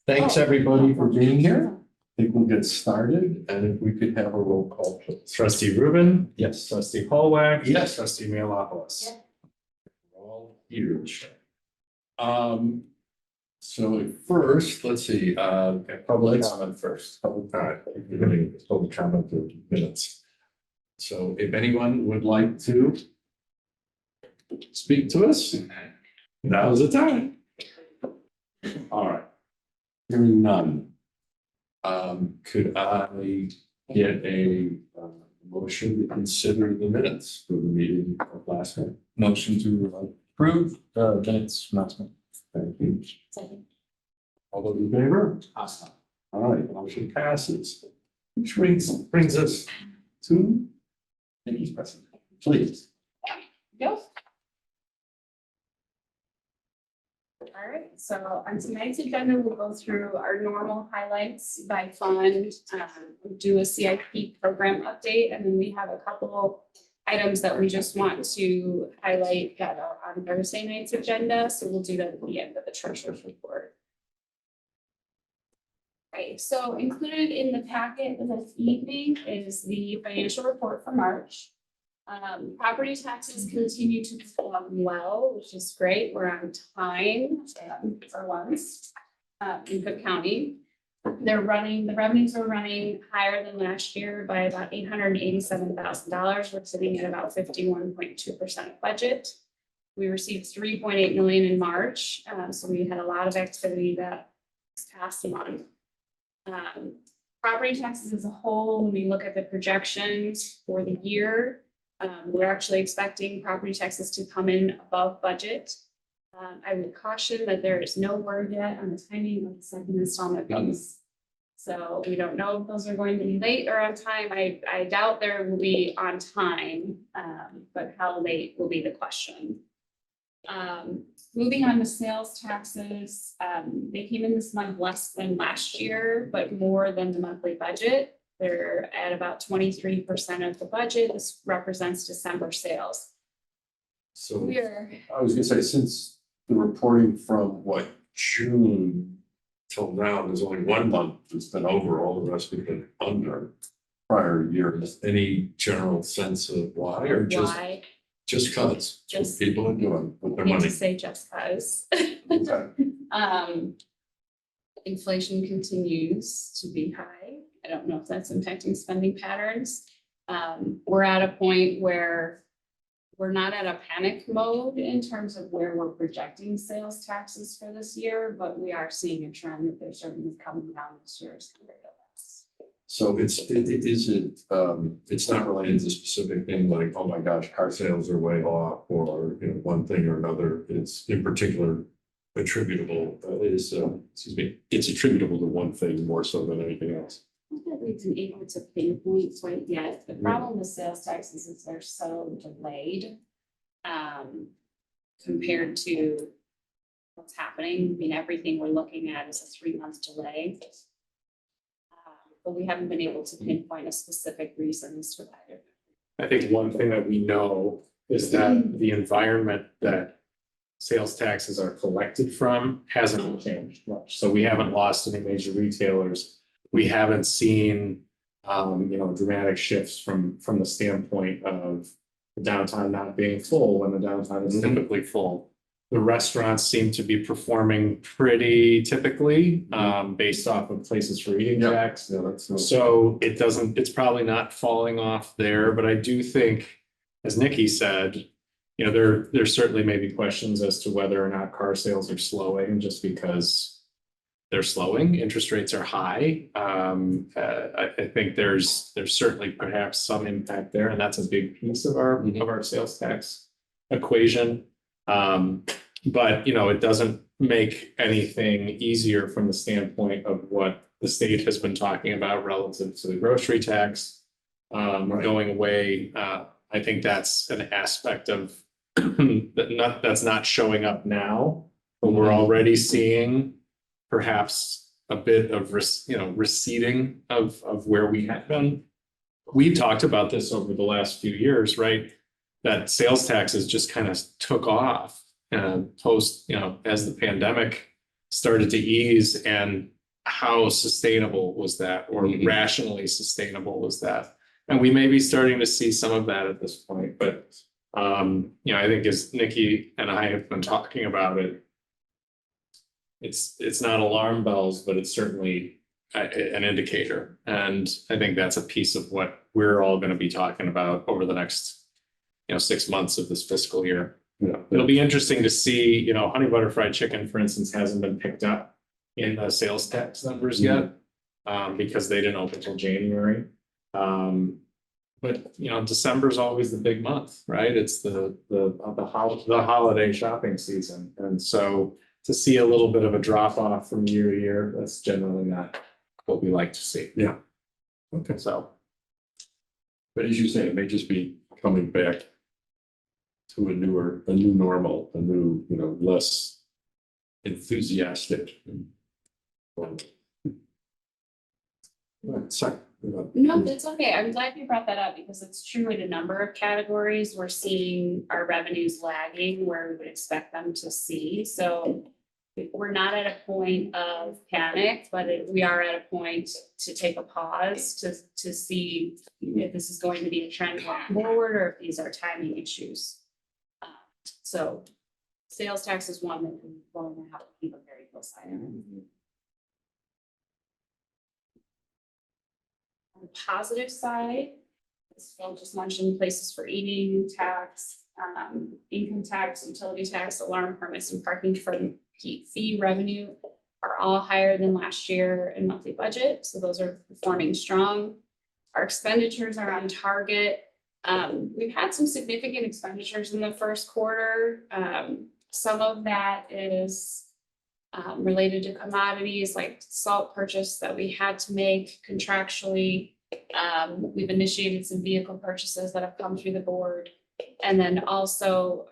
Thanks, everybody, for being here. I think we'll get started, and if we could have a roll call, please. Trustee Rubin? Yes. Trustee Hallwag? Yes. Trustee Mealopoulos? Yeah. We're all here. So first, let's see, public comment first. All right, we're going to public comment for minutes. So if anyone would like to speak to us, now's the time. All right. Hearing none. Could I get a motion to consider the minutes for the meeting of last night? Motion to approve minutes announcement. Thank you. Second. All those in favor? Awesome. All right, motion passes. Which brings us to Nikki's presentation. Please. Go. All right, so on tonight's agenda, we'll go through our normal highlights by fund, do a CIP program update, and then we have a couple items that we just want to highlight that are on Thursday night's agenda. So we'll do that at the end of the treasurer's report. Right, so included in the packet this evening is the financial report for March. Property taxes continue to perform well, which is great. We're on time for once in Cook County. The revenues are running higher than last year by about $887,000. We're sitting at about 51.2% budget. We received $3.8 million in March, so we had a lot of activity that this past month. Property taxes as a whole, when we look at the projections for the year, we're actually expecting property taxes to come in above budget. I would caution that there is no word yet on the timing of the second installment fees. So we don't know if those are going to be late or on time. I doubt there will be on time, but how late will be the question. Moving on to sales taxes, they came in this month less than last year, but more than the monthly budget. They're at about 23% of the budget. This represents December sales. So I was gonna say, since the reporting from June till now, there's only 1 month that's been over, all the rest have been under prior years. Any general sense of why, or just Why? Just cause? Just- People are doing with their I hate money. to say just cause. Okay. Inflation continues to be high. I don't know if that's impacting spending patterns. We're at a point where we're not at a panic mode in terms of where we're projecting sales taxes for this year, but we are seeing a trend that they're certainly coming down this year as compared to last. So it's not related to specific thing like, oh my gosh, car sales are way off, or one thing or another. It's in particular attributable it's attributable to one thing more so than anything else. Not that we've been able to pinpoint quite yet. The problem with sales taxes is they're so delayed compared to what's happening. I mean, everything we're looking at is a 3-month delay. But we haven't been able to pinpoint a specific reason as to why. I think one thing that we know is that the environment that sales taxes are collected from hasn't changed much. So we haven't lost any major retailers. We haven't seen, dramatic shifts from the standpoint of the downtown not being full when the downtown is typically full. The restaurants seem to be performing pretty typically, based off of places for eating tax. Yeah, that's So it's probably not falling off there, but I do think, as Nikki said, there certainly may be questions as to whether or not car sales are slowing just because they're slowing. Interest rates are high. I think there's certainly perhaps some impact there, and that's a big piece of our sales tax equation. But it doesn't make anything easier from the standpoint of what the state has been talking about relative to the grocery tax going away. I think that's an aspect of that's not showing up now, but we're already seeing perhaps a bit of receding of where we have been. We talked about this over the last few years, right? That sales taxes just kind of took off post, as the pandemic started to ease, and how sustainable was that, or rationally sustainable was that? And we may be starting to see some of that at this point, but I think as Nikki and I have been talking about it, it's not alarm bells, but it's certainly an indicator. And I think that's a piece of what we're all going to be talking about over the next, 6 months of this fiscal year. Yeah. It'll be interesting to see, honey butter fried chicken, for instance, hasn't been picked up in the sales tax numbers yet, because they didn't open until January. But December is always the big month, right? It's the holiday shopping season, and so to see a little bit of a drop off from year to year, that's generally not what we like to see. Yeah. Okay. So, But as you say, it may just be coming back to a new normal, a new, less enthusiastic. Sorry. No, that's okay. I'm glad you brought that up because it's true in a number of categories. We're seeing our revenues lagging where we would expect them to see. So we're not at a point of panic, but we are at a point to take a pause to see if this is going to be a trend going forward or if these are timing issues. So sales tax is one that we're going to have to keep a very close eye on. On the positive side, as Phil just mentioned, places for eating, tax, income tax, utility tax, alarm permits, and parking fee revenue are all higher than last year in monthly budget. So those are performing strong. Our expenditures are on target. We've had some significant expenditures in the first quarter. Some of that is related to commodities like salt purchase that we had to make contractually. We've initiated some vehicle purchases that have come through the board. And then also,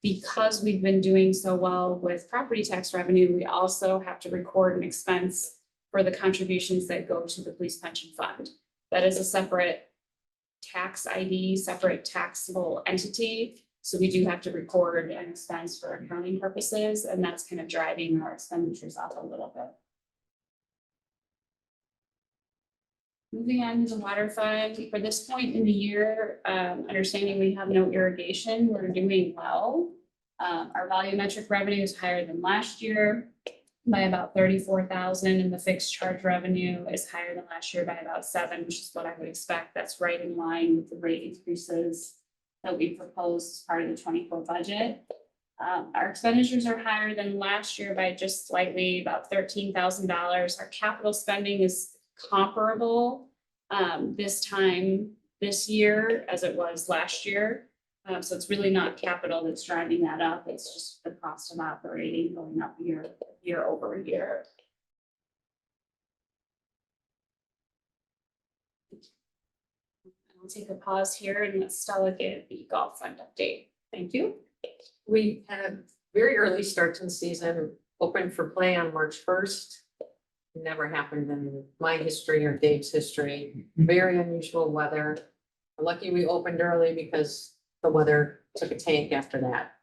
because we've been doing so well with property tax revenue, we also have to record an expense for the contributions that go to the police pension fund. That is a separate tax ID, separate taxable entity. So we do have to record an expense for accounting purposes, and that's kind of driving our expenditures up a little bit. Moving on to the water fund, for this point in the year, understanding we have no irrigation, we're doing well. Our volumetric revenue is higher than last year by about 34,000, and the fixed charge revenue is higher than last year by about 7, which is what I would expect. That's right in line with the rate increases that we proposed as part of the 24 budget. Our expenditures are higher than last year by just slightly, about $13,000. Our capital spending is comparable this time this year as it was last year. So it's really not capital that's driving that up. It's just the cost of operating going up year over year. I'll take a pause here and let Stella give the golf fund update. Thank you. We had a very early start to the season, open for play on March 1st. Never happened in my history or Dave's history. Very unusual weather. Lucky we opened early because the weather took a tank after that.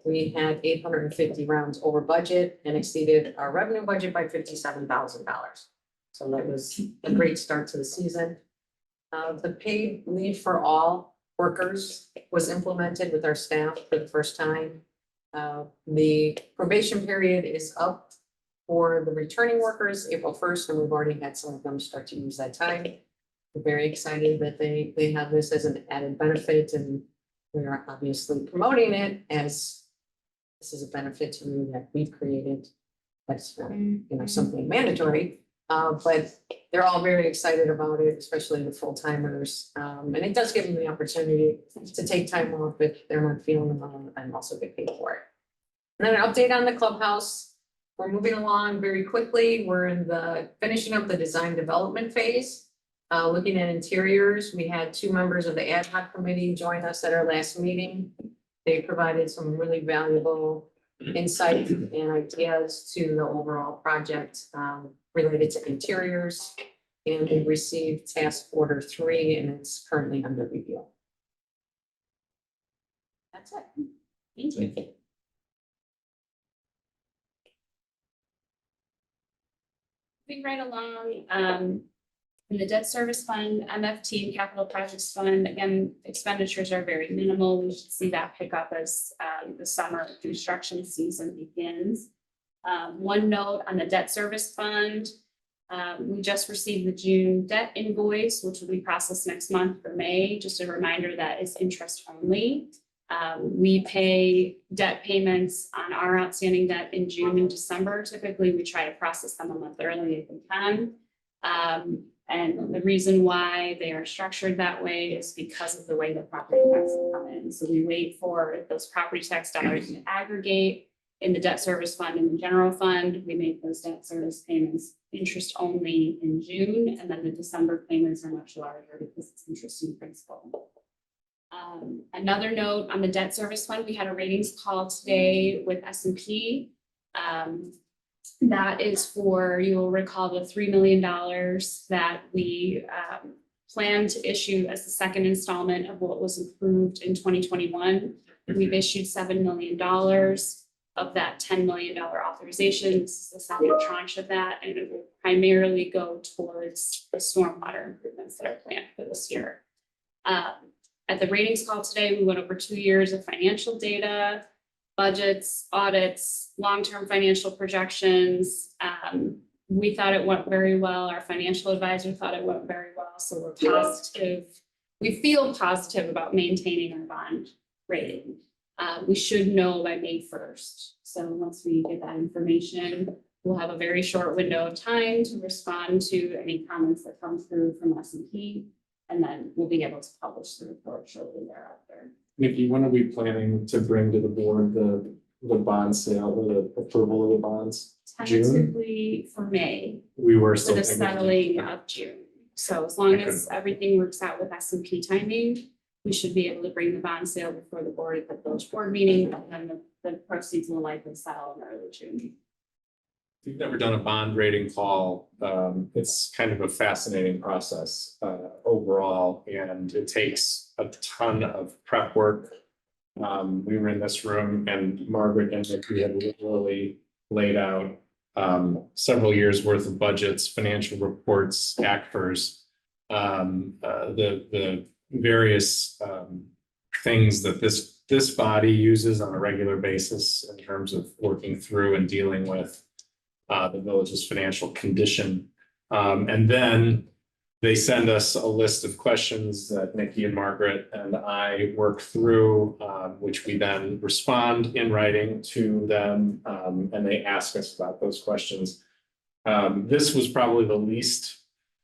We had 850 rounds over budget and exceeded our revenue budget by $57,000. So that was a great start to the season. The paid leave for all workers was implemented with our staff for the first time. The probation period is up for the returning workers April 1st, and we've already had some of them start to use that time. We're very excited that they have this as an added benefit, and we are obviously promoting it as this is a benefit to you that we've created. That's something mandatory. But they're all very excited about it, especially the full timers. And it does give them the opportunity to take time off if they're not feeling well and also get paid for it. And then an update on the clubhouse. We're moving along very quickly. We're in the finishing up the design development phase. Looking at interiors, we had 2 members of the ad hoc committee join us at our last meeting. They provided some really valuable insight and ideas to the overall project related to interiors. And we received task order 3 and it's currently under review. That's it. Thank you. moving right along, in the debt service fund, MFT and capital projects fund, again, expenditures are very minimal. We should see that pick up as, the summer construction season begins. One note on the debt service fund, we just received the June debt invoice, which will be processed next month for May. Just a reminder that it's interest only. We pay debt payments on our outstanding debt in June and December. Typically, we try to process them a month early if we can. And the reason why they are structured that way is because of the way the property taxes come in. So we wait for those property tax dollars to aggregate in the debt service fund and the general fund. We make those debt service payments interest only in June, and then the December payments are much larger because it's interest in principal. Another note on the debt service fund, we had a ratings call today with S&P. That is for, you'll recall, the $3 million that we plan to issue as the second installment of what was approved in 2021. We've issued $7 million of that $10 million authorization. This is the second tranche of that, and it will primarily go towards the stormwater improvements that are planned for this year. At the ratings call today, we went over 2 years of financial data, budgets, audits, long-term financial projections. We thought it went very well. Our financial advisor thought it went very well. So we're positive. We feel positive about maintaining our bond rating. We should know by May 1st. So once we get that information, we'll have a very short window of time to respond to any comments that come through from S&P. And then we'll be able to publish the report shortly thereafter. Nikki, when are we planning to bring to the board the bond sale or the approval of the bonds? June? Tentatively for May, We were for still the thinking. settling of June. So as long as everything works out with S&P timing, we should be able to bring the bond sale before the board at the village board meeting, and then the proceeds will likely settle in early June. If you've never done a bond rating call, it's kind of a fascinating process overall, and it takes a ton of prep work. We were in this room and Margaret and Nikki had literally laid out several years worth of budgets, financial reports, actors, the various things that this body uses on a regular basis in terms of working through and dealing with the village's financial condition. And then they send us a list of questions that Nikki and Margaret and I work through, which we then respond in writing to them, and they ask us about those questions. This was probably the least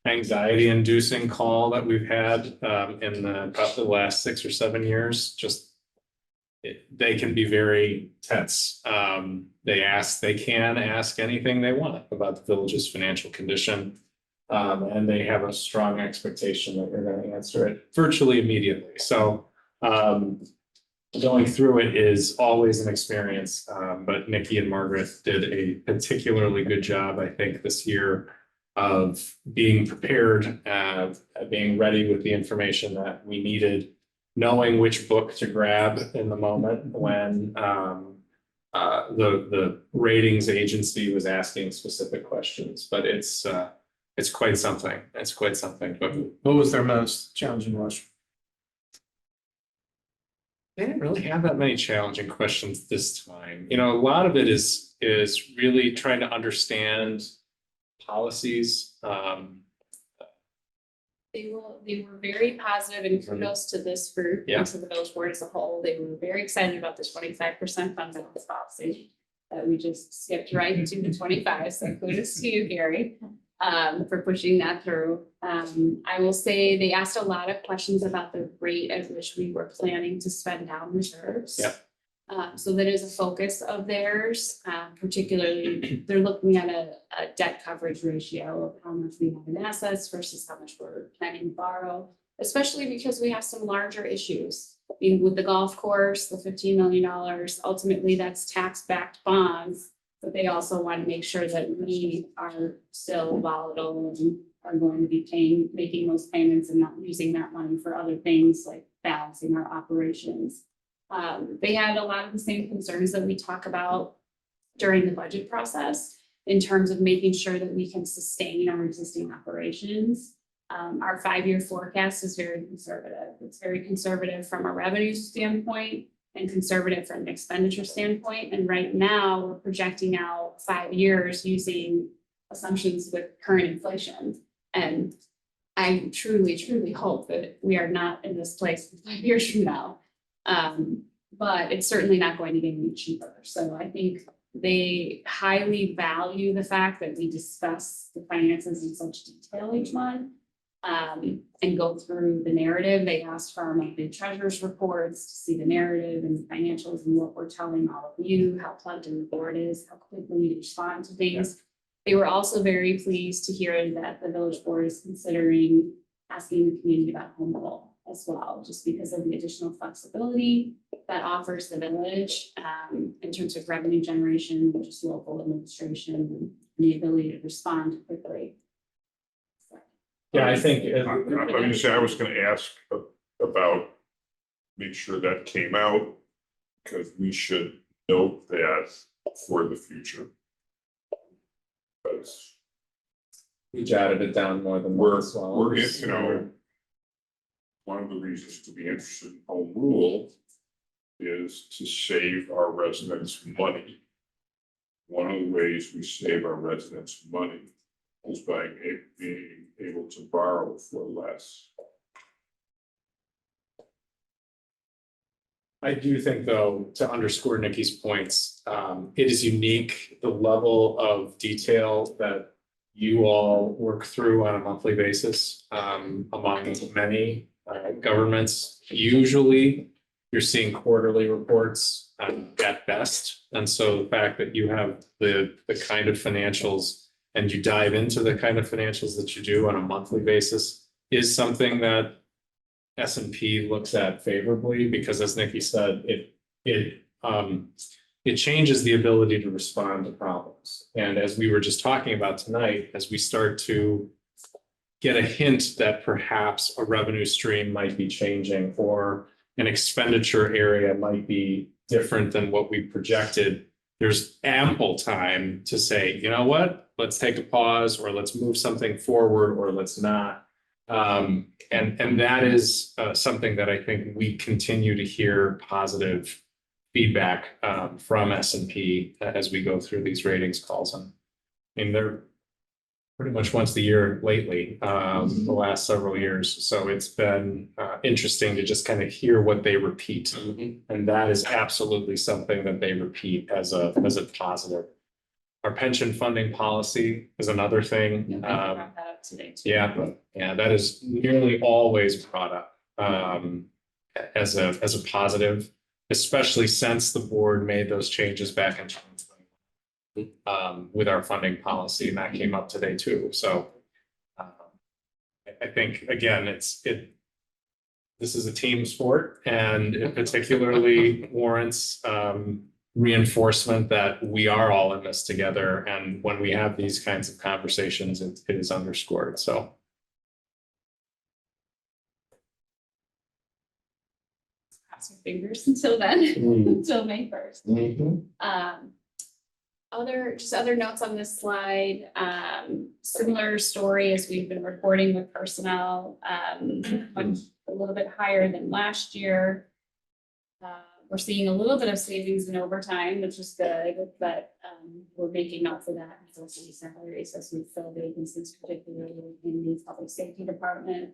anxiety-inducing call that we've had in about the last 6 or 7 years. Just they can be very tense. They can ask anything they want about the village's financial condition. And they have a strong expectation that you're going to answer it virtually immediately. So going through it is always an experience. But Nikki and Margaret did a particularly good job, I think, this year of being prepared, being ready with the information that we needed, knowing which book to grab in the moment when the ratings agency was asking specific questions. But it's quite something. It's quite something. But What was their most challenging question? they didn't really have that many challenging questions this time. You know, a lot of it is really trying to understand policies. They were very positive, and kudos to this group Yeah. and to the village board as a whole. They were very excited about the 25% fund balance policy that we just skipped right to the 25. So kudos to you, Gary, for pushing that through. I will say they asked a lot of questions about the rate at which we were planning to spend down reserves. Yeah. So that is a focus of theirs. Particularly, they're looking at a debt coverage ratio of how much we have in assets versus how much we're planning to borrow, especially because we have some larger issues. I mean, with the golf course, the $15 million, ultimately that's tax-backed bonds, but they also want to make sure that we are still volatile and are going to be making those payments and not using that money for other things like balancing our operations. They had a lot of the same concerns that we talk about during the budget process. in terms of making sure that we can sustain our existing operations. Our 5-year forecast is very conservative. It's very conservative from a revenue standpoint and conservative from an expenditure standpoint. And right now, we're projecting out 5 years using assumptions with current inflation. And I truly, truly hope that we are not in this place 5 years from now. But it's certainly not going to get any cheaper. So I think they highly value the fact that we discuss the finances in such detail each month. And go through the narrative. They asked for our monthly treasurer's reports to see the narrative and the financials and what we're telling all of you, how plugged in the board is, how quickly we respond to things. They were also very pleased to hear that the village board is considering asking the community about home rule as well, just because of the additional flexibility that offers the village in terms of revenue generation, just local administration, and the ability to respond quickly. Yeah, I think. I'm gonna say, I was gonna ask about, make sure that came out, because we should note that for the future. Because We jotted it down more than we're, once. Well, we're, you know, one of the reasons to be interested in home rule is to save our residents money. One of the ways we save our residents money is by being able to borrow for less. I do think, though, to underscore Nikki's points, it is unique, the level of detail that you all work through on a monthly basis among many governments. Usually, you're seeing quarterly reports at best. And so the fact that you have the kind of financials and you dive into the kind of financials that you do on a monthly basis is something that S&P looks at favorably, because as Nikki said, it changes the ability to respond to problems. And as we were just talking about tonight, as we start to get a hint that perhaps a revenue stream might be changing or an expenditure area might be different than what we projected, there's ample time to say, you know what, let's take a pause, or let's move something forward, or let's not. And that is something that I think we continue to hear positive feedback from S&P as we go through these ratings calls. And I mean, they're pretty much once a year lately, the last several years. So it's been interesting to just kind of hear what they repeat. And that is absolutely something that they repeat as a positive. Our pension funding policy is another thing. Brought that up today too. Yeah, that is nearly always brought up as a positive, especially since the board made those changes back in 2020 with our funding policy, and that came up today too. So I think again, this is a team sport, and it particularly warrants reinforcement that we are all in this together. And when we have these kinds of conversations, it is underscored. So. Cross your fingers until then, until May 1st. Other notes on this slide, similar story as we've been reporting with personnel, much a little bit higher than last year. We're seeing a little bit of savings in overtime, which is good, but we're making up for that in those salaries as we fill vacancies, particularly in the public safety department.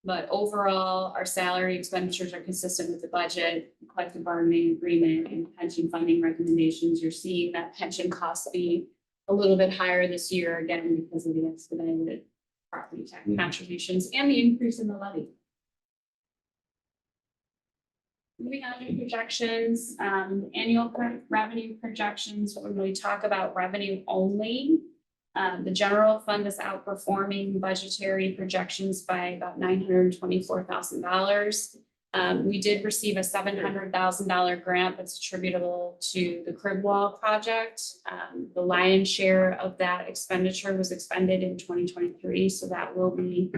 But overall, our salary expenditures are consistent with the budget, collective bargaining agreement, and pension funding recommendations. You're seeing that pension costs be a little bit higher this year, again, because of the expedited property tax contributions and the increase in the levy. Moving on to projections, annual revenue projections, when we talk about revenue only, the general fund is outperforming budgetary projections by about $924,000. We did receive a $700,000 grant that's attributable to the crib wall project. The lion's share of that expenditure was expended in 2023, so that will be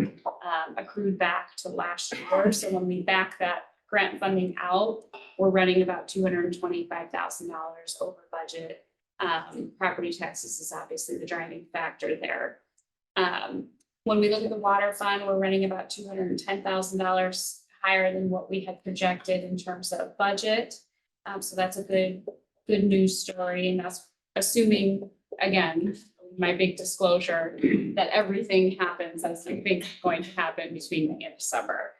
accrued back to last year. So when we back that grant funding out, we're running about $225,000 over budget Property taxes is obviously the driving factor there. When we look at the water fund, we're running about $210,000 higher than what we had projected in terms of budget. So that's a good news story, and that's assuming, again, my big disclosure, that everything happens as I think is going to happen between May and December.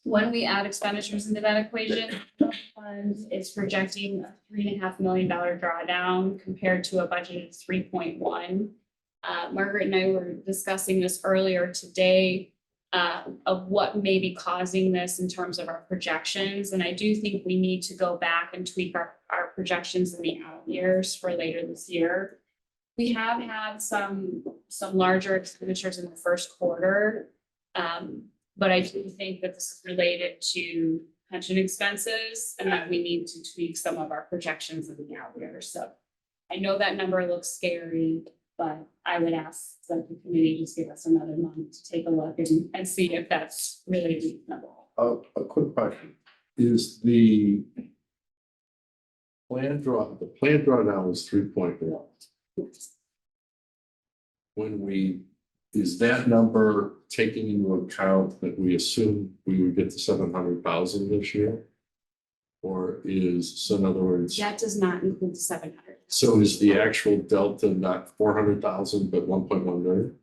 When we add expenditures into that equation, the fund is projecting a $3.5 million drawdown compared to a budgeted 3.1. Margaret and I were discussing this earlier today, of what may be causing this in terms of our projections. And I do think we need to go back and tweak our projections in the out years for later this year. We have had some larger expenditures in the first quarter. But I do think that this is related to pension expenses and that we need to tweak some of our projections in the out years. So I know that number looks scary, but I would ask that the committee just give us another month to take a look and see if that's really reasonable. A quick question, is the planned drawdown was 3.1. Is that number taking into account that we assume we would get to 700,000 this year? Or so in other words, That does not include the 700. so is the actual delta not 400,000, but 1.1 million?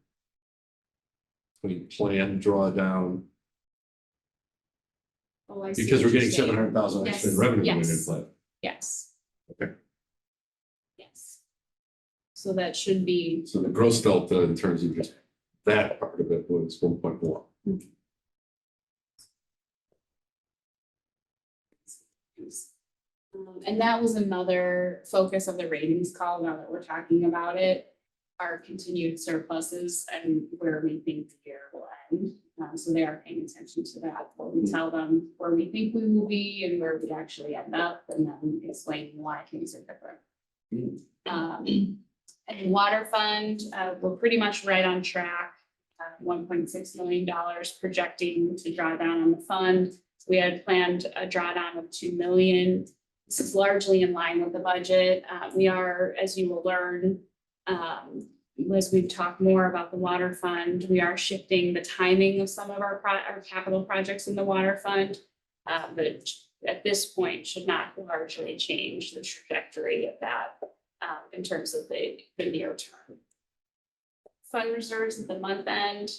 Between planned drawdown, Oh, I see because what we're getting you're saying. 700,000 extra in Yes, revenue when we yes. plan. Yes. Okay. Yes. So that should be, So the gross delta in terms of just that part of it was 1.1. and that was another focus of the ratings call now that we're talking about it. Our continued surpluses and where we think the year will end. So they are paying attention to that, what we tell them where we think we will be and where we actually end up, and then explaining why things are different. And the water fund, we're pretty much right on track. $1.6 million projecting to draw down on the fund. We had planned a drawdown of 2 million. This is largely in line with the budget. We are, as you will learn, as we talk more about the water fund, we are shifting the timing of some of our capital projects in the water fund. But at this point should not largely change the trajectory of that in terms of the near term. Fund reserves at the month end.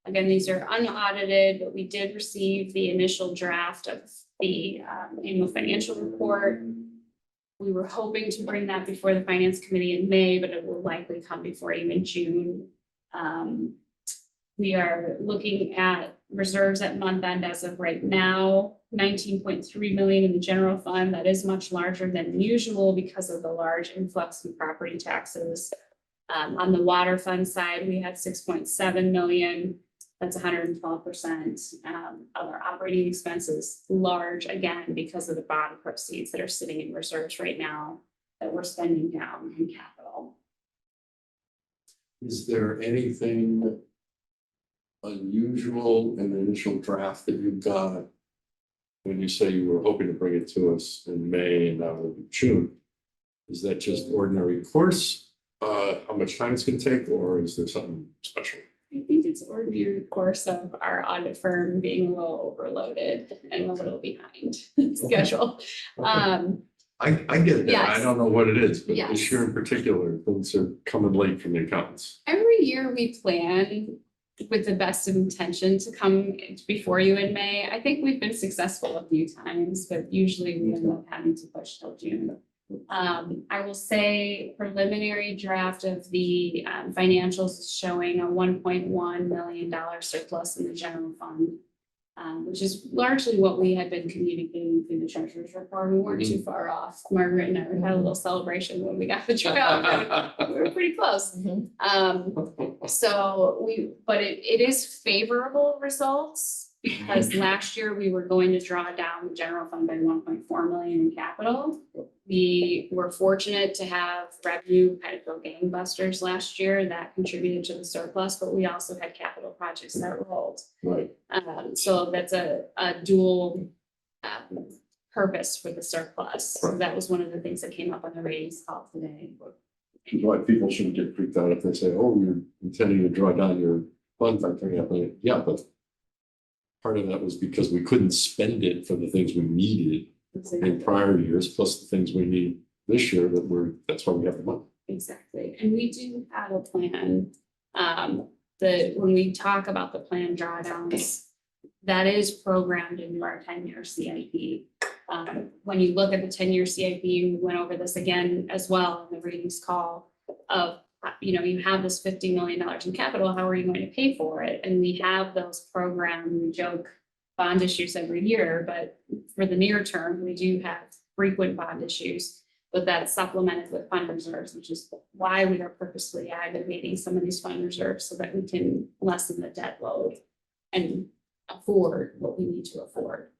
Again, these are unaudited, but we did receive the initial draft of the annual financial report. We were hoping to bring that before the finance committee in May, but it will likely come before you in June. We are looking at reserves at month end as of right now, 19.3 million in the general fund. That is much larger than usual because of the large influx in property taxes. On the water fund side, we had 6.7 million. That's 112% of our operating expenses, large again because of the bond proceeds that are sitting in reserves right now that we're spending down in capital. Is there anything unusual in the initial draft that you got when you say you were hoping to bring it to us in May and now it'll be June? Is that just ordinary course? How much time it's going to take, or is there something special? I think it's ordinary course of our audit firm being a little overloaded and a little behind schedule. I get that. Yes. I don't know what it is, but Yes. this year in particular, things are coming late from the accountants. Every year we plan with the best of intention to come before you in May. I think we've been successful a few times, but usually we end up having to push till June. I will say preliminary draft of the financials is showing a $1.1 million surplus in the general fund, which is largely what we had been communicating through the treasurer's report. We weren't too far off. Margaret and I had a little celebration when we got the draft. We were pretty close. But it is favorable results because last year we were going to draw down the general fund by 1.4 million in capital. We were fortunate to have revenue kind of go gangbusters last year. That contributed to the surplus, but we also had capital projects that rolled. Right. So that's a dual purpose for the surplus. So that was one of the things that came up on the ratings call today. Which is why people shouldn't get freaked out if they say, oh, you're intending to draw down your fund by $3.5 million. Yeah, but part of that was because we couldn't spend it for the things we needed in prior years, plus the things we need this year that's why we have the money. Exactly, and we do have a plan. When we talk about the plan drawdowns, that is programmed into our 10-year CIP. When you look at the 10-year CIP, we went over this again as well in the ratings call of, you have this $50 million in capital, how are you going to pay for it? And we have those programmed, we joke bond issues every year, but for the near term, we do have frequent bond issues. But that's supplemented with fund reserves, which is why we are purposely aggregating some of these fund reserves so that we can lessen the debt load and afford what we need to afford.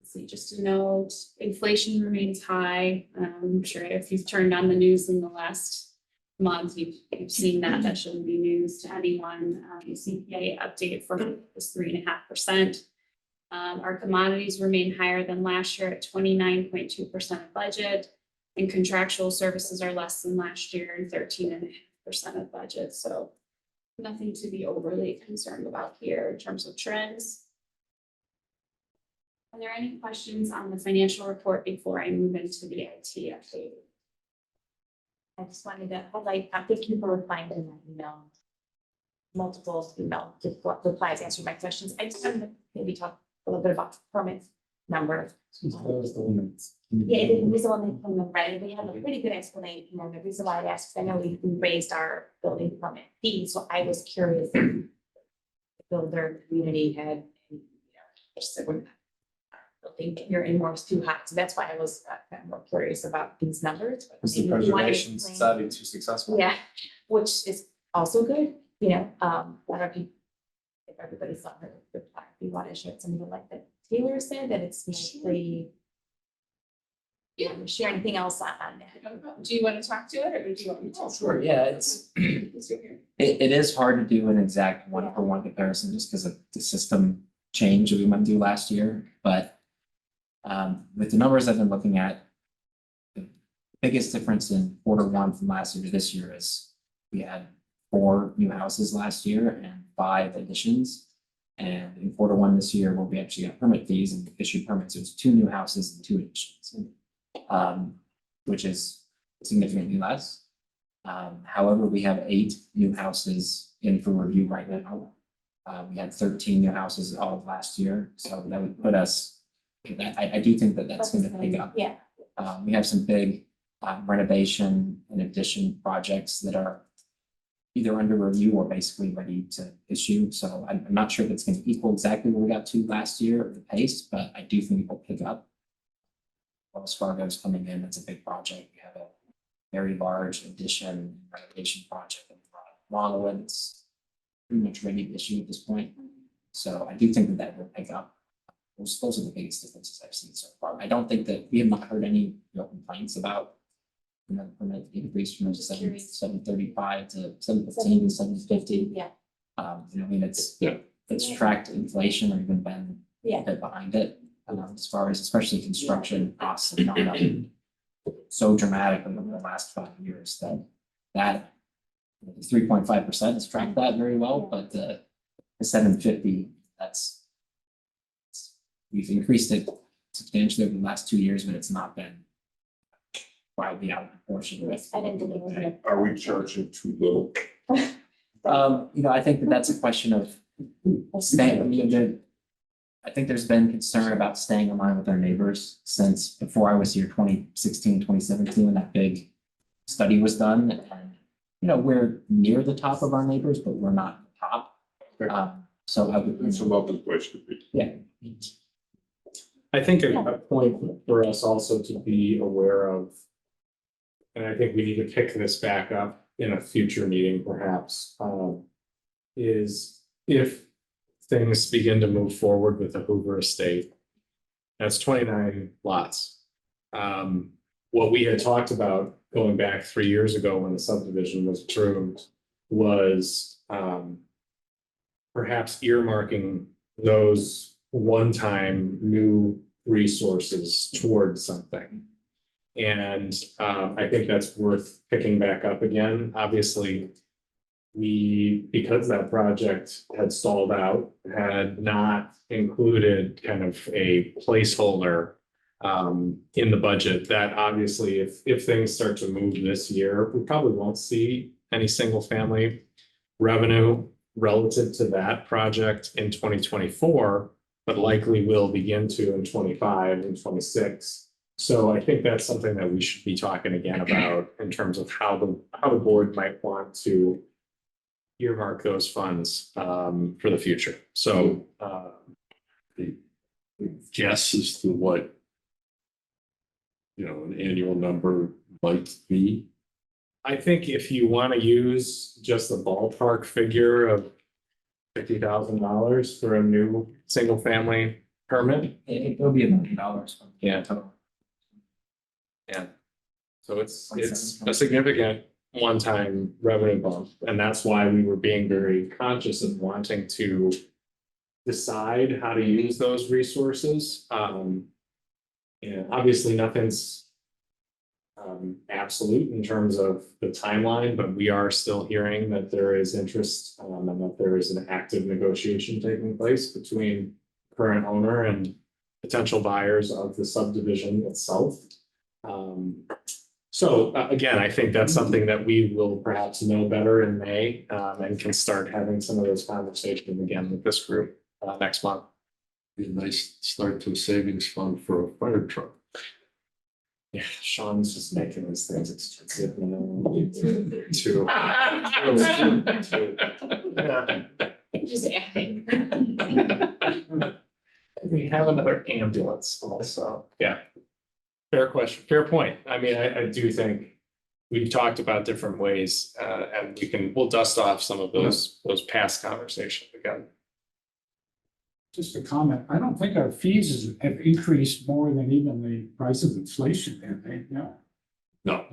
See, just a note, inflation remains high. I'm sure if you've turned on the news in the last month, you've seen that. That shouldn't be news to anyone. CPI update for is 3.5%. Our commodities remain higher than last year at 29.2% of budget, and contractual services are less than last year and 13.5% of budget. So nothing to be overly concerned about here in terms of trends. Are there any questions on the financial report before I move into the IT update? I just wanted to highlight, thank you for replying to my email. Multiple email replies answering my questions. I just wanted to maybe talk a little bit about the permit number. Yeah, it was the one that came up, right? We have a pretty good explanation, and the reason why I asked, because I know we raised our building permit fee, so I was curious if the builder community had, just said we're not building your in-law was too hot, so that's why I was kind of more curious about these numbers. Was the Preservation Society too successful? Yeah, which is also good, a lot of people, if everybody saw her reply, we want to share something like that. Taylor said that it's mostly. Yeah, share anything else on that? Do you want to talk to it, or do you want me to? Sure, yeah, it is hard to do an exact one-for-one comparison just because of the system change that we went through last year, but with the numbers I've been looking at, the biggest difference in Q1 from last year to this year is we had 4 new houses last year and 5 additions. And in Q1 this year, where we actually got permit fees and issued permits, it was 2 new houses and 2 additions, which is significantly less. However, we have 8 new houses in for review right now. We had 13 new houses all of last year, so that would put us, I do think that that's going to pick up. Yeah. We have some big renovation and addition projects that are either under review or basically ready to issue. So I'm not sure if it's going to equal exactly what we got to last year at the pace, but I do think it will pick up. Wells Fargo's coming in, it's a big project. We have a very large addition renovation project in Longwood. It's pretty much ready to issue at this point. So I do think that will pick up. Those are the biggest differences I've seen so far. I don't think that we have not heard any complaints about permit increase from 735 to 715 to 750. Yeah. I mean, it's tracked inflation or even been a bit behind it. As far as especially construction costs have gone up so dramatically over the last 5 years that 3.5% has tracked that very well, but the 750, we've increased it substantially over the last 2 years, but it's not been wildly out of proportion with. I didn't think it was. Are we charging too low? I think that's a question of staying. I think there's been concern about staying in line with our neighbors since before I was here, 2016, 2017, when that big study was done. And, we're near the top of our neighbors, but we're not the top. So I would. It's a lovely place to be. Yeah. I think a point for us also to be aware of, and I think we need to pick this back up in a future meeting perhaps, is if things begin to move forward with the Hoover estate, that's 29 lots. What we had talked about going back 3 years ago when the subdivision was approved was perhaps earmarking those one-time new resources towards something. And I think that's worth picking back up again. Obviously, because that project had stalled out, had not included kind of a placeholder in the budget. That obviously, if things start to move this year, we probably won't see any single family revenue relative to that project in 2024, but likely will begin to in 25 and 26. So I think that's something that we should be talking again about in terms of how the board might want to earmark those funds for the future. So The guess as to what, an annual number might be. I think if you want to use just the ballpark figure of $50,000 for a new single family permit. It'll be $1 million. Yeah. Total. Yeah. So it's a significant one-time revenue bump, and that's why we were being very conscious of wanting to decide how to use those resources. Obviously nothing's absolute in terms of the timeline, but we are still hearing that there is interest and that there is an active negotiation taking place between current owner and potential buyers of the subdivision itself. So again, I think that's something that we will perhaps know better in May and can start having some of those conversations again with this group next month. Be a nice start to a savings fund for a fire truck. Yeah, Sean's just making these things expensive, Two. Just adding. We have another ambulance also, yeah. Fair question, fair point. I mean, I do think we've talked about different ways, and we'll dust off some of those past conversations again. Just a comment, I don't think our fees have increased more than even the price of inflation, have they? No. No,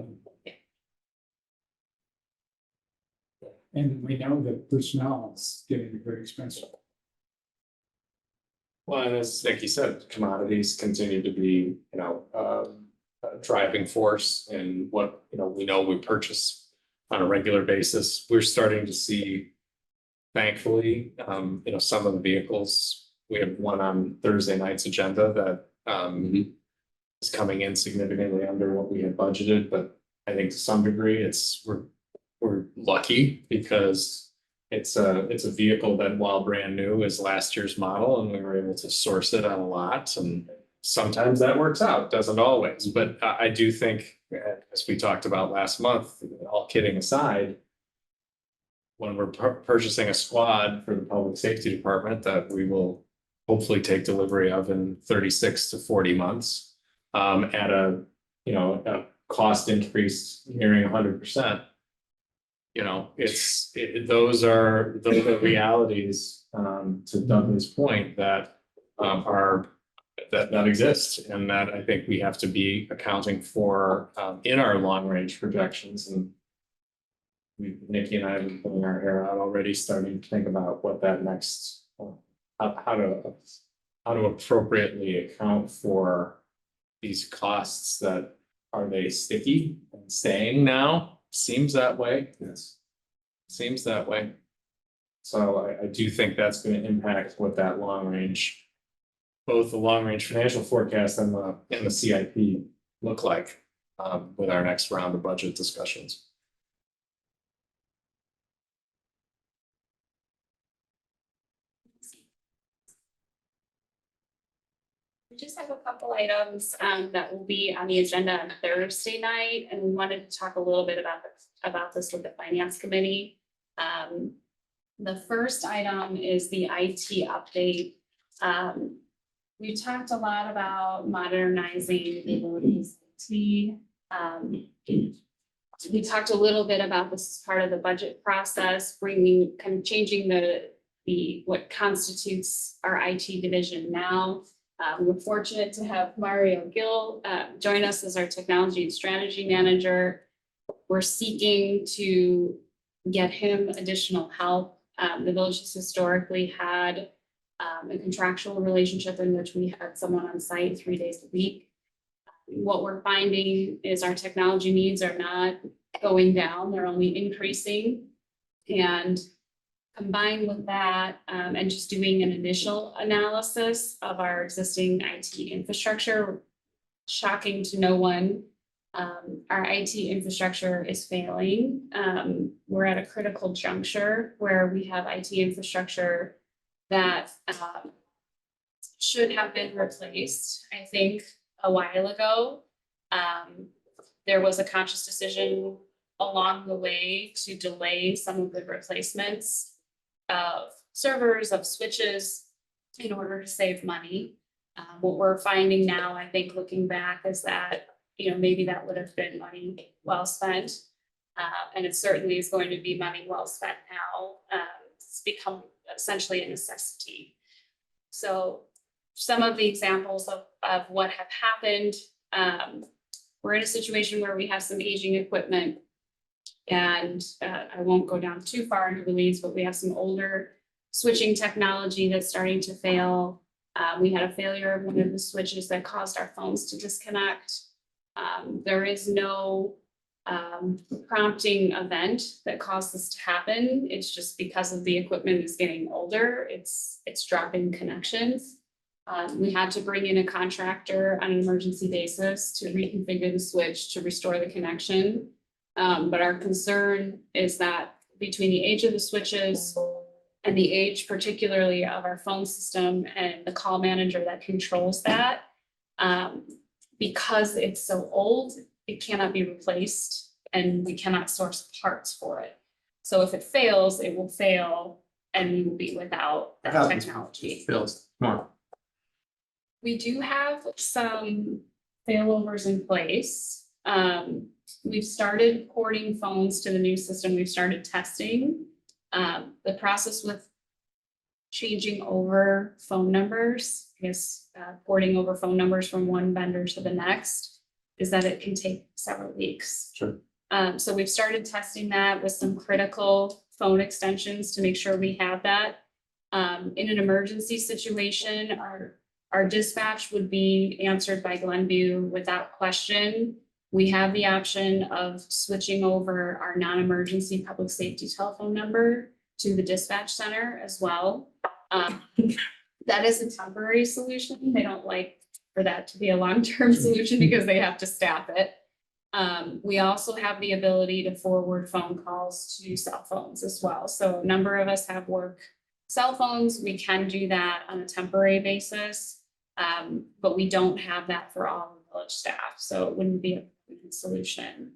And we know that personnel is getting very expensive. Well, and as Nikki said, commodities continue to be, a driving force in what, we know we purchase on a regular basis. We're starting to see, thankfully, some of the vehicles, we have one on Thursday night's agenda that is coming in significantly under what we had budgeted, but I think to some degree we're lucky because it's a vehicle that, while brand new, is last year's model, and we were able to source it on a lot, and sometimes that works out, doesn't always, but I do think, as we talked about last month, all kidding aside, when we're purchasing a squad for the public safety department that we will hopefully take delivery of in 36 to 40 months, at a cost increase nearing 100%. Those are realities, to Douglas' point, that that exist, and that I think we have to be accounting for in our long range projections. And Nikki and I have been putting our hair out already, starting to think about what that next, how to appropriately account for these costs. That are they sticky and staying now? Seems that way. yes. Seems that way. So I do think that's going to impact what that long range, both the long range financial forecast and the CIP look like with our next round of budget discussions. We just have a couple items that will be on the agenda on Thursday night, and we wanted to talk a little bit about this with the finance committee. The first item is the IT update. We talked a lot about modernizing the abilities IT. We talked a little bit about this as part of the budget process, changing the what constitutes our IT division now. We're fortunate to have Mario Gill join us as our technology and strategy manager. We're seeking to get him additional help. The village has historically had a contractual relationship in which we had someone on site 3 days a week. What we're finding is our technology needs are not going down, they're only increasing. And combined with that, and just doing an initial analysis of our existing IT infrastructure, shocking to no one, our IT infrastructure is failing. We're at a critical juncture where we have IT infrastructure that should have been replaced, I think, a while ago. There was a conscious decision along the way to delay some of the replacements of servers, of switches, in order to save money. What we're finding now, I think, looking back, is that, maybe that would have been money well spent. And it certainly is going to be money well spent now. It's become essentially a necessity. So some of the examples of what have happened, we're in a situation where we have some aging equipment. And I won't go down too far into the weeds, but we have some older switching technology that's starting to fail. We had a failure of one of the switches that caused our phones to disconnect. There is no prompting event that caused this to happen. It's just because of the equipment is getting older, it's dropping connections. We had to bring in a contractor on an emergency basis to reconfigure the switch to restore the connection. But our concern is that between the age of the switches and the age particularly of our phone system and the call manager that controls that, because it's so old, it cannot be replaced and we cannot source parts for it. So if it fails, it will fail and we will be without that technology. Feels more. We do have some failovers in place. We've started porting phones to the new system. We've started testing. The process with changing over phone numbers, porting over phone numbers from one vendor to the next, is that it can take several weeks. Sure. So we've started testing that with some critical phone extensions to make sure we have that. In an emergency situation, our dispatch would be answered by Glencoe without question. We have the option of switching over our non-emergency public safety telephone number to the dispatch center as well. That is a temporary solution. They don't like for that to be a long-term solution because they have to staff it. We also have the ability to forward phone calls to cell phones as well. So a number of us have work cell phones. We can do that on a temporary basis, but we don't have that for all the village staff. So it wouldn't be a solution.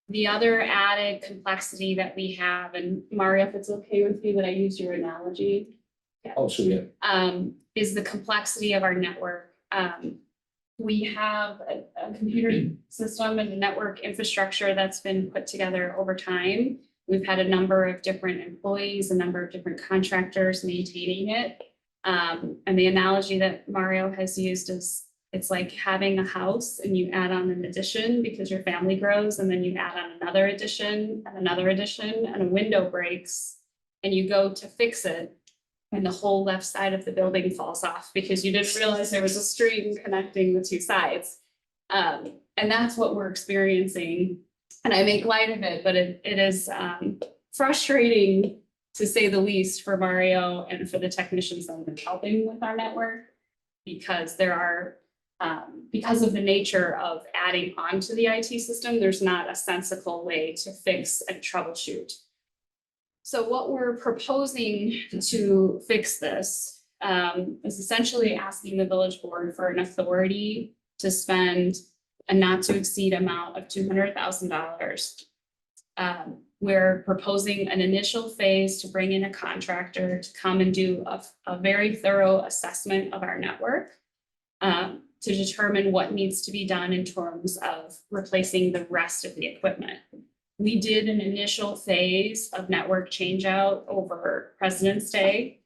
The other added complexity that we have, and Mario, if it's okay with you that I use your analogy. Oh, sure, yeah. Is the complexity of our network. We have a computer system and a network infrastructure that's been put together over time. We've had a number of different employees, a number of different contractors maintaining it. And the analogy that Mario has used is it's like having a house and you add on an addition because your family grows, and then you add on another addition and another addition, and a window breaks and you go to fix it and the whole left side of the building falls off because you didn't realize there was a string connecting the two sides. And that's what we're experiencing. And I make light of it, but it is frustrating, to say the least, for Mario and for the technicians that have been helping with our network, because there are, because of the nature of adding on to the IT system, there's not a sensible way to fix and troubleshoot. So what we're proposing to fix this is essentially asking the village board for an authority to spend a not to exceed amount of $200,000. We're proposing an initial phase to bring in a contractor to come and do a very thorough assessment of our network to determine what needs to be done in terms of replacing the rest of the equipment. We did an initial phase of network change out over President's Day.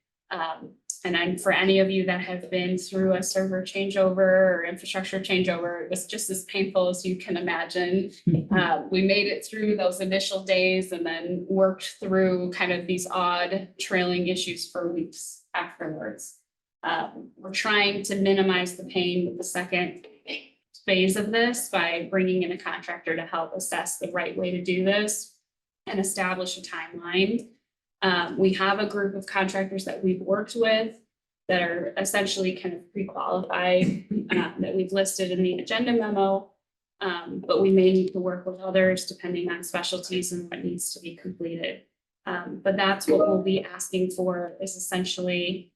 And for any of you that have been through a server changeover or infrastructure changeover, it was just as painful as you can imagine. We made it through those initial days and then worked through kind of these odd trailing issues for weeks. afterwards. We're trying to minimize the pain with the second phase of this by bringing in a contractor to help assess the right way to do this and establish a timeline. We have a group of contractors that we've worked with that are essentially kind of pre-qualified, that we've listed in the agenda memo. But we may need to work with others depending on specialties and what needs to be completed. But that's what we'll be asking for is essentially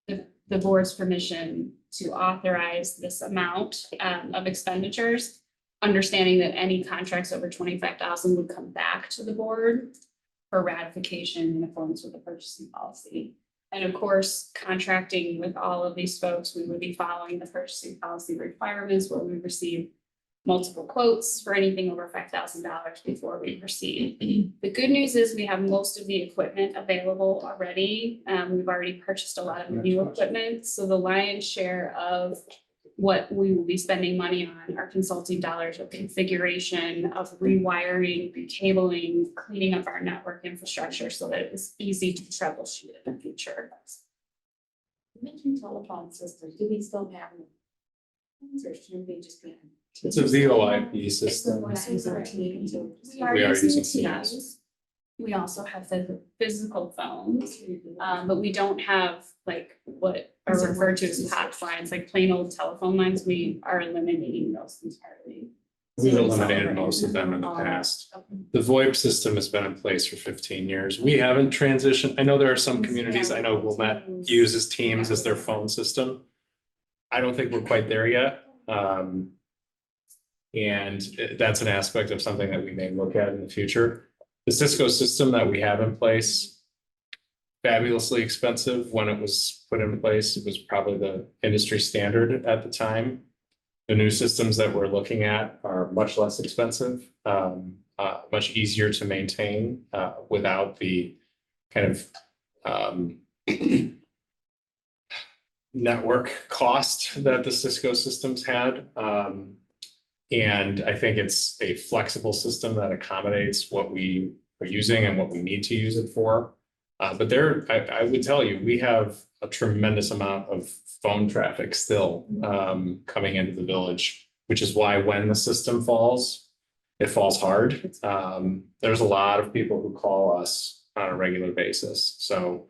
the board's permission to authorize this amount of expenditures, understanding that any contracts over 25,000 would come back to the board for ratification in accordance with the purchasing policy. And of course, contracting with all of these folks, we would be following the purchasing policy requirements where we receive multiple quotes for anything over $5,000 before we proceed. The good news is we have most of the equipment available already. We've already purchased a lot of new equipment. So the lion's share of what we will be spending money on are consulting dollars of configuration, of rewiring, recabling, cleaning up our network infrastructure so that it's easy to troubleshoot in the future. You mentioned telephone systems, do we still have them? Or should we just be? It's a VoIP system. We are We are using using Teams. We also have the physical phones, but we don't have like what are referred to as POTS lines, like plain old telephone lines. We are eliminating those entirely. We've So it's eliminated all most of them in the right. past. The VoIP system has been in place for 15 years. We haven't transitioned. I know there are some communities, I know Wilmette uses Teams as their phone system. I don't think we're quite there yet. And that's an aspect of something that we may look at in the future. The Cisco system that we have in place, fabulously expensive when it was put in place. It was probably the industry standard at the time. The new systems that we're looking at are much less expensive, much easier to maintain without the kind of network cost that the Cisco systems had. And I think it's a flexible system that accommodates what we are using and what we need to use it for. But there, I would tell you, we have a tremendous amount of phone traffic still coming into the village, which is why when the system falls, it falls hard. There's a lot of people who call us on a regular basis. So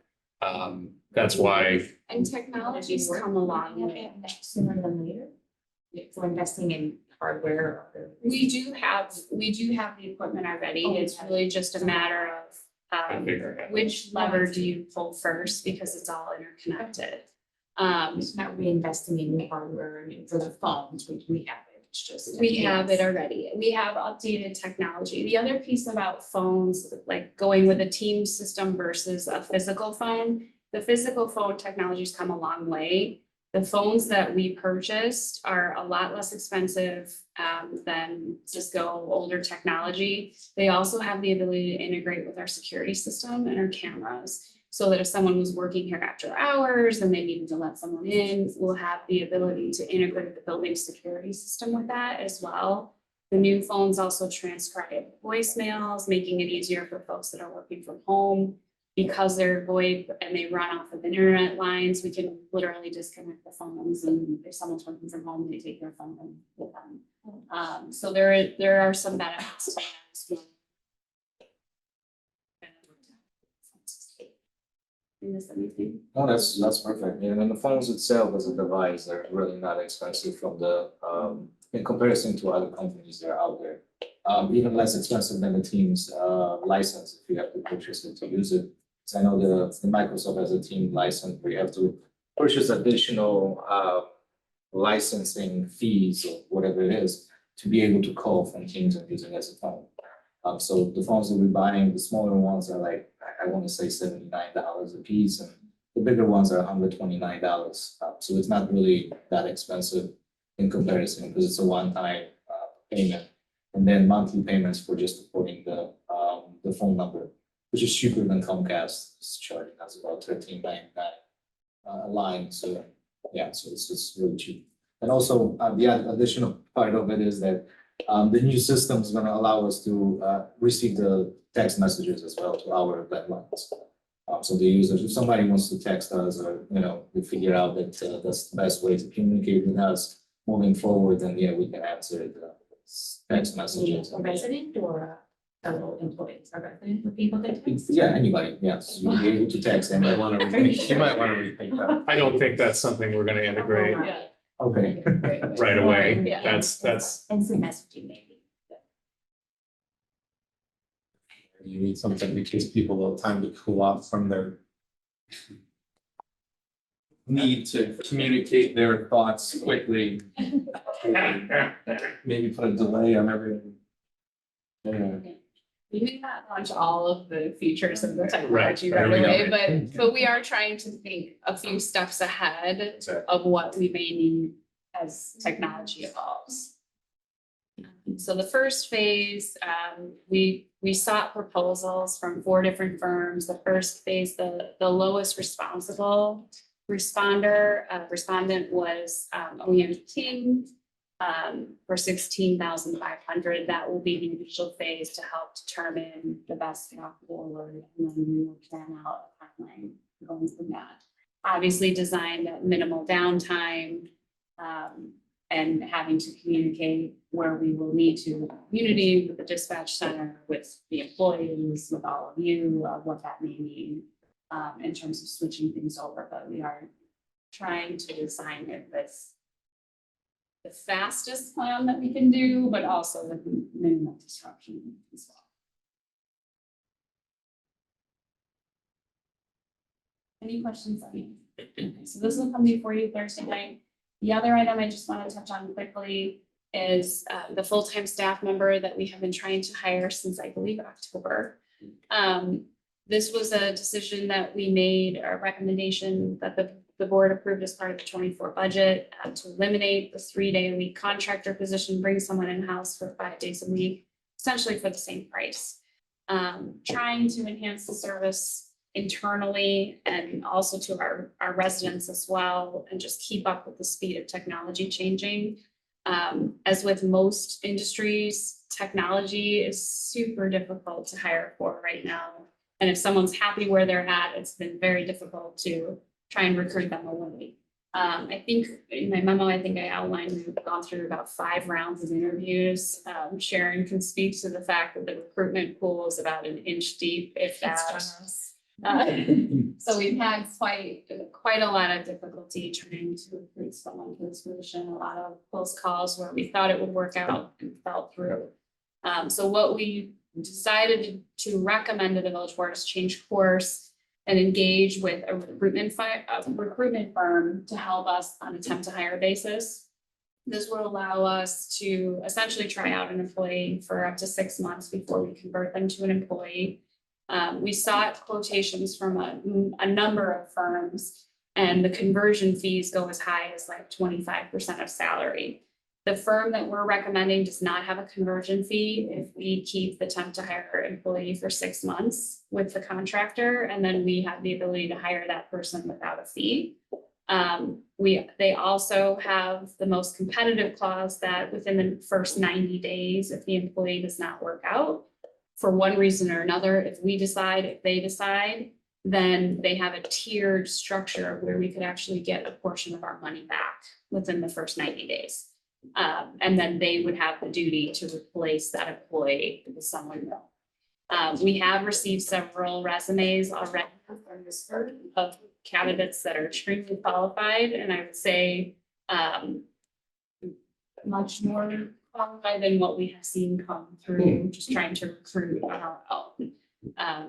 that's why. And technologies come along with it. Sooner than later? If we're investing in hardware. We do have the equipment already. It's really just a matter of which lever do you pull first because it's all interconnected. It's not reinvesting in new hardware, I mean, for the phones, which we have it, it's just. We have it already. We have updated technology. The other piece about phones, like going with a team system versus a physical phone, the physical phone technology's come a long way. The phones that we purchased are a lot less expensive than Cisco older technology. They also have the ability to integrate with our security system and our cameras. So that if someone was working here after hours and they needed to let someone in, we'll have the ability to integrate the building security system with that as well. The new phones also transcribe voicemails, making it easier for folks that are working from home. Because they're VoIP and they run off of internet lines, we can literally disconnect the phones, and if someone's working from home, they take their phone with them. So there are some benefits to that. Miss anything? No, that's perfect. And then the phones itself as a device are really not expensive from the in comparison to other companies that are out there. Even less expensive than the Teams license if you have to purchase it to use it. So I know the Microsoft has a Team license where you have to purchase additional licensing fees or whatever it is to be able to call from Teams and use it as a phone. So the phones that we're buying, the smaller ones are like, I want to say $79 a piece, and the bigger ones are $129. So it's not really that expensive in comparison because it's a one-time payment. And then monthly payments for just supporting the phone number, which is cheaper than Comcast is charging us about $13.99 a line. So yeah, so it's just really cheap. And also the additional part of it is that the new system is going to allow us to receive the text messages as well to our landlines. So the users, if somebody wants to text us or, we figure out that that's the best way to communicate with us moving forward, then yeah, we can answer the text messages. A resident or a fellow employee, a resident would be able to text? Yeah, anybody, yes, you'll be able to text them. You might wanna rethink, you might wanna rethink that. I don't think that's something we're gonna integrate Yeah. Okay. right away. Yeah. That's, Instant messaging maybe. you need something that gives people a little time to cool off from their need to communicate their thoughts quickly. Maybe put a delay on everything. Yeah. We may not launch all of the features of the Right, technology there right we go. away, but we are trying to think a few steps ahead Exactly. of what we may need as technology evolves. So the first phase, we sought proposals from 4 different firms. The first phase, the lowest responsible respondent was OEM King for 16,500. That will be the initial phase to help determine the best path forward, and then we will plan out a timeline going from that. Obviously designed at minimal downtime, and having to communicate where we will need to community with the dispatch center, with the employees, with all of you, what that may mean in terms of switching things over, but we are trying to design it with the fastest plan that we can do, but also with minimal disruption as well. Any questions on me? Okay, so this will come before you Thursday night. The other item I just want to touch on quickly is the full-time staff member that we have been trying to hire since, I believe, October. This was a decision that we made, a recommendation that the board approved as part of the 24 budget to eliminate the 3-day-a-week contractor position, bring someone in-house for 5 days a week, essentially for the same price. Trying to enhance the service internally and also to our residents as well, and just keep up with the speed of technology changing. As with most industries, technology is super difficult to hire for right now. And if someone's happy where they're at, it's been very difficult to try and recruit them away. I think in my memo, I think I outlined, we've gone through about 5 rounds of interviews. Sharon can speak to the fact that the recruitment pool is about an inch deep, if that. So we've had quite a lot of difficulty trying to recruit someone for this position, a lot of close calls where we thought it would work out and fell through. So what we decided to recommend to the village board is change course and engage with a recruitment firm to help us on a temp to hire basis. This will allow us to essentially try out an employee for up to 6 months before we convert them to an employee. We sought quotations from a number of firms, and the conversion fees go as high as like 25% of salary. The firm that we're recommending does not have a conversion fee if we keep the temp to hire employee for 6 months with the contractor, and then we have the ability to hire that person without a fee. They also have the most competitive clause that within the first 90 days, if the employee does not work out for one reason or another, if they decide, then they have a tiered structure where we could actually get a portion of our money back within the first 90 days. And then they would have the duty to replace that employee with someone new. We have received several resumes already from this firm of candidates that are extremely qualified, and I would say much more qualified than what we have seen come through, just trying to recruit on our own.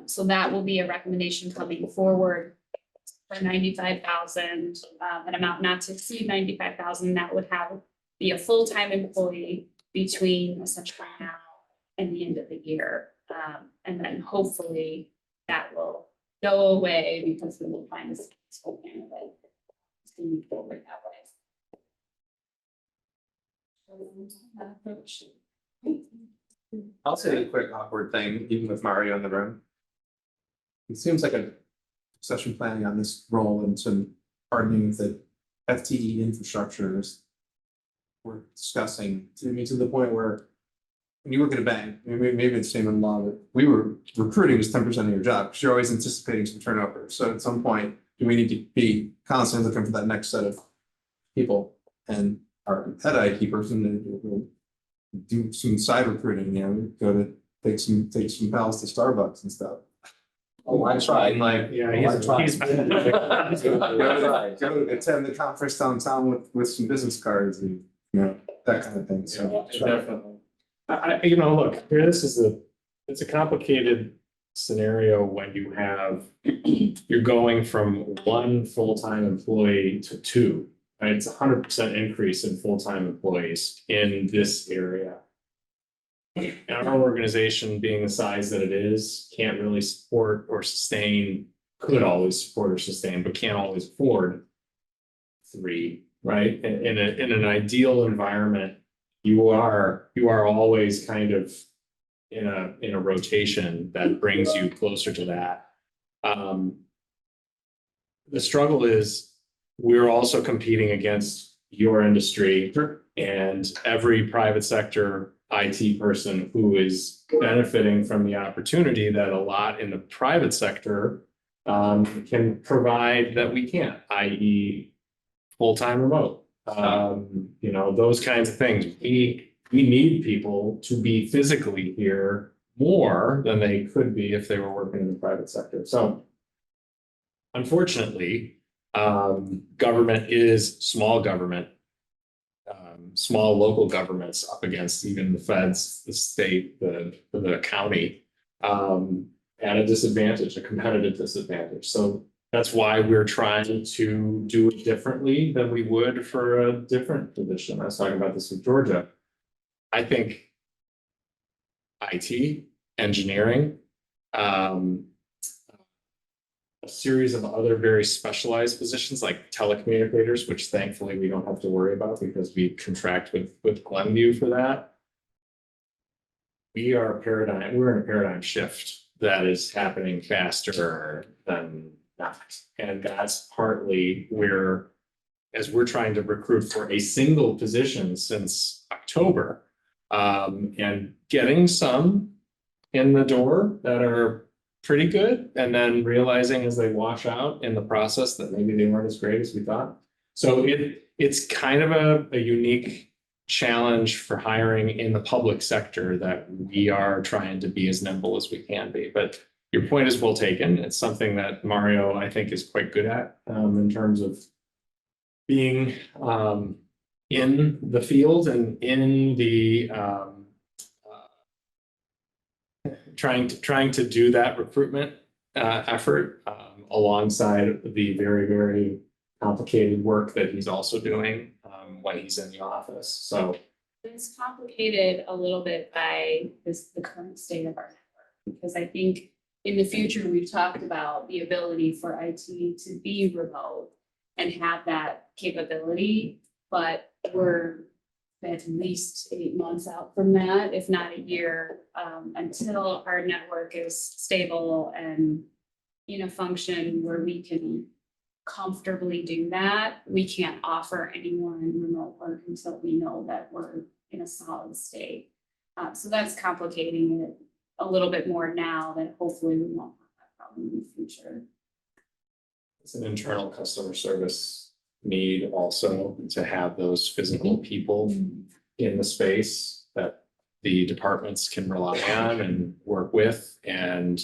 So that will be a recommendation coming forward for 95,000, an amount not to exceed 95,000. That would be a full-time employee between essentially now and the end of the year. And then hopefully that will go away because we will find a successful candidate to move forward that way. I'll say a quick awkward thing, even with Mario in the room. It seems like a succession planning on this role and some hardening of the FTE infrastructures we're discussing to me to the point where when you work at a bank, maybe it's same in law, but we were recruiting is 10% of your job, because you're always anticipating some turnover. So at some point, do we need to be constantly looking for that next set of people? And our head IT person will do some side recruiting, go to take some pals to Starbucks and stuff. Oh, I tried. And like, Yeah, I he's, tried. he's. go attend the conference downtown with some business cards and, that kind of thing, so. Definitely. Look, here, it's a complicated scenario when you have, you're going from one full-time employee to two. Right? It's 100% increase in full-time employees in this area. And our organization, being the size that it is, can't really support or sustain, could always support or sustain, but can't always afford three, right? In an ideal environment, you are always kind of in a rotation that brings you closer to that. The struggle is we're also competing against your industry and every private sector IT person who is benefiting from the opportunity that a lot in the private sector can provide that we can't, i.e. full-time remote. Those kinds of things. We need people to be physically here more than they could be if they were working in the private sector. So unfortunately, government is small government, small local governments up against even the feds, the state, the county, at a disadvantage, a competitive disadvantage. So that's why we're trying to do it differently than we would for a different position. I was talking about this with Georgia. I think IT, engineering, a series of other very specialized positions like telecommunicators, which thankfully we don't have to worry about because we contract with Glencoe for that. We're in a paradigm shift that is happening faster than not. And that's partly where, as we're trying to recruit for a single position since October, and getting some in the door that are pretty good, and then realizing as they wash out in the process that maybe they weren't as great as we thought. So it's kind of a unique challenge for hiring in the public sector that we are trying to be as nimble as we can be. But your point is well taken. It's something that Mario, I think, is quite good at in terms of being in the field and in the trying to do that recruitment effort alongside the very, very complicated work that he's also doing when he's in the office. So it's complicated a little bit by the current state of our network, because I think in the future, we've talked about the ability for IT to be remote and have that capability, but we're at least 8 months out from that, if not a year, until our network is stable and in a function where we can comfortably do that. We can't offer anyone remote work until we know that we're in a solid state. So that's complicating it a little bit more now, that hopefully we won't have that problem in the future. it's an internal customer service need also to have those physical people in the space that the departments can rely on and work with. And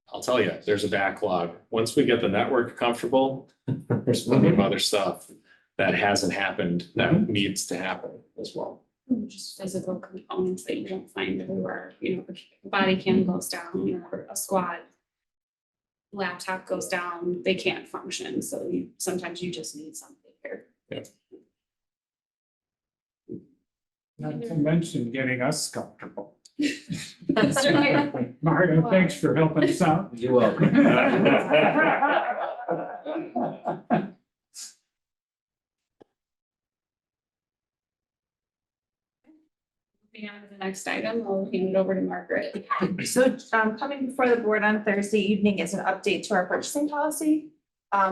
I'll tell you, there's a backlog. Once we get the network comfortable, there's plenty of other stuff that hasn't happened that needs to happen as well. Just physical components that you don't find everywhere, a body cam goes down, or a squad laptop goes down, they can't function. So sometimes you just need something here. Not to mention getting us comfortable. That's right. Mario, thanks for helping us out. You're welcome. Moving on to the next item, I'll hand it over to Margaret. So coming before the board on Thursday evening is an update to our purchasing policy.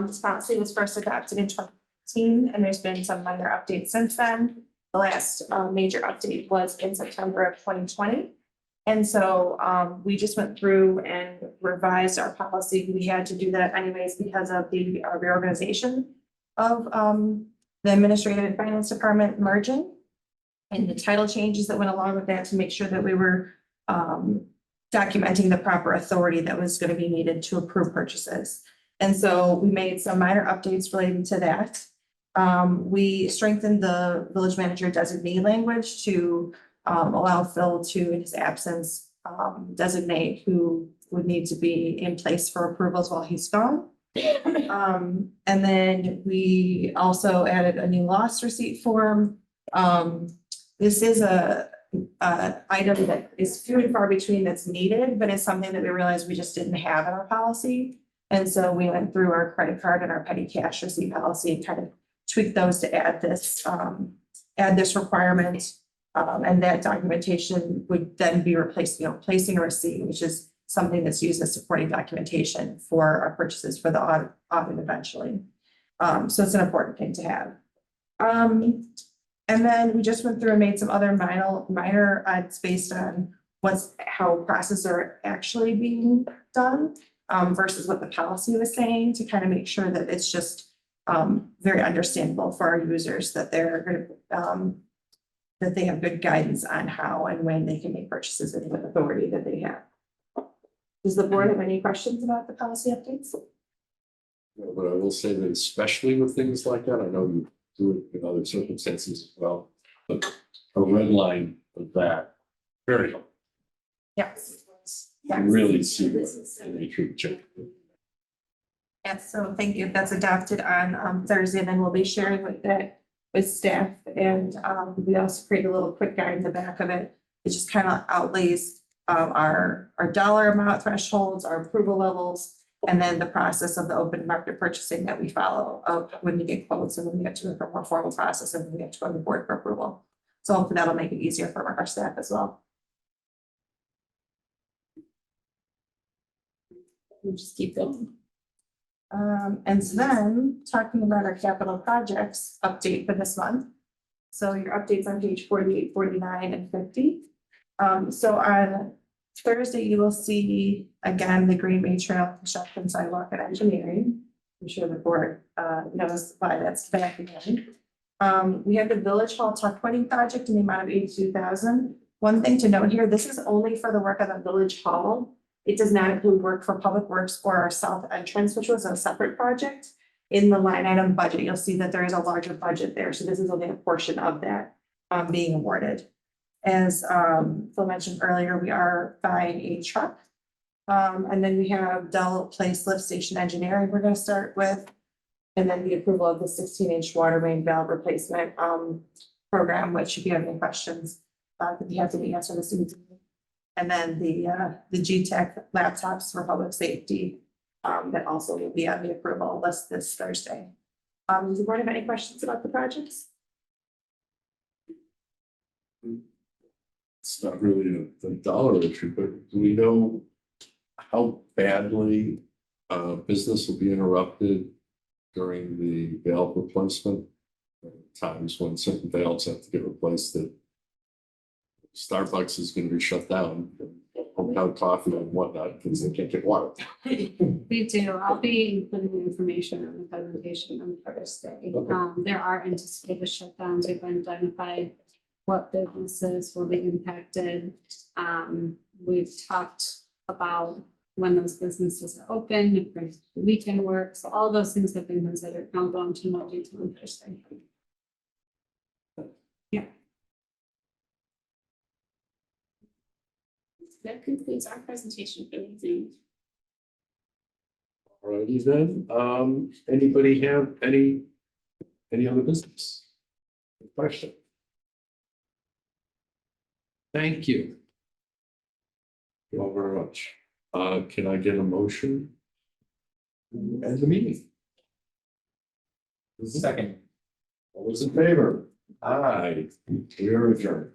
This policy was first adopted in 2015, and there's been some minor updates since then. The last major update was in September of 2020. And so we just went through and revised our policy. We had to do that anyways because of the reorganization of the administrative and finance department merging and the title changes that went along with that to make sure that we were documenting the proper authority that was going to be needed to approve purchases. And so we made some minor updates relating to that. We strengthened the village manager designee language to allow Phil to, in his absence, designate who would need to be in place for approvals while he's gone. And then we also added a new loss receipt form. This is a item that is few and far between that's needed, but it's something that we realized we just didn't have in our policy. And so we went through our credit card and our petty cash receipt policy and kind of tweaked those to add this requirement. And that documentation would then be replaced, placing a receipt, which is something that's used as supporting documentation for our purchases for the audit eventually. So it's an important thing to have. And then we just went through and made some other minor odds based on how processes are actually being done versus what the policy was saying to kind of make sure that it's just very understandable for our users that they're going that they have good guidance on how and when they can make purchases and what authority that they have. Does the board have any questions about the policy updates? But I will say that especially with things like that, I know you do it in other circumstances as well, but a red line of that, very helpful. Yes. You really see what they should check. Yes, so thank you. That's adopted on Thursday, and then we'll be sharing with staff. And we also create a little quick guide in the back of it. It just kind of outlays our dollar amount thresholds, our approval levels, and then the process of the open market purchasing that we follow of when we get quotes and when we get to a more formal process and when we get to go to the board for approval. So hopefully that'll make it easier for our staff as well. We'll just keep going. And so then talking about our capital projects update for this month. So your updates on page 48, 49, and 50. So on Thursday, you will see again the Green Bay Trail construction, sidewalk, and engineering. I'm sure the board knows why that's back again. We have the Village Hall tuck pointing project in the amount of $82,000. One thing to note here, this is only for the work of the Village Hall. It does not include work for Public Works or our south entrance, which was a separate project. In the line item budget, you'll see that there is a larger budget there. So this is only a portion of that being awarded. As Phil mentioned earlier, we are buying a truck. And then we have Dell Place Lift Station Engineering we're going to start with. And then the approval of the 16-inch water main valve replacement program, which if you have any questions, you have to be answered this evening. And then the GTEC laptops for public safety that also will be on the approval list this Thursday. Does the board have any questions about the projects? It's not really a dollar issue, but do we know how badly business will be interrupted during the valve replacement? Times when certain valves have to get replaced, that Starbucks is going to be shut down, hometown coffee and whatnot because they can't get water. We do. I'll be including information on the presentation on Thursday. Okay. There are anticipated shutdowns. We've identified what businesses will be impacted. We've talked about when those businesses are open, if there's weekend work. So all those things have been considered. I'll go into more detail on Thursday. Yeah. That concludes our presentation for the evening. Alrighty then, anybody have any other business? Question? Thank you. Thank you all very much. Can I get a motion? End the meeting. Second. All those in favor? Aye, we are adjourned.